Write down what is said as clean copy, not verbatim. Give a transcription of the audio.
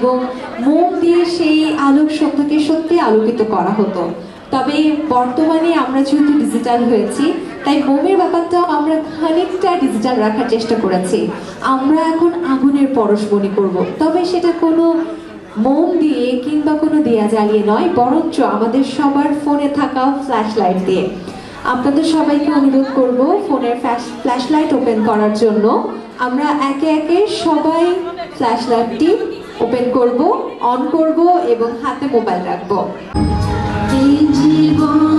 এবং মোম দিয়ে সেই আলোক সত্যকে সত্যি আলোকিত করা হতো। তবে বর্তমানে আমরা যেহেতু ডিজিটাল হয়েছি, তাই মোমের ব্যাপারটাও আমরা খানিকটা ডিজিটাল রাখার চেষ্টা করেছি। আমরা এখন আগুনের পরশমণি করব, তবে সেটা কোনো মোম দিয়ে কিংবা কোনো দিয়া জ্বালিয়ে নয়, বরঞ্চ আমাদের সবার ফোনে থাকা ফ্ল্যাশ লাইট দিয়ে। আপনাদের সবাইকে অনুরোধ করব ফোনের ফ্ল্যাশ লাইট ওপেন করার জন্য। আমরা একে একে সবাই ফ্ল্যাশ লাইটটি ওপেন করব, অন করব এবং হাতে মোবাইল রাখবো। এই জীবন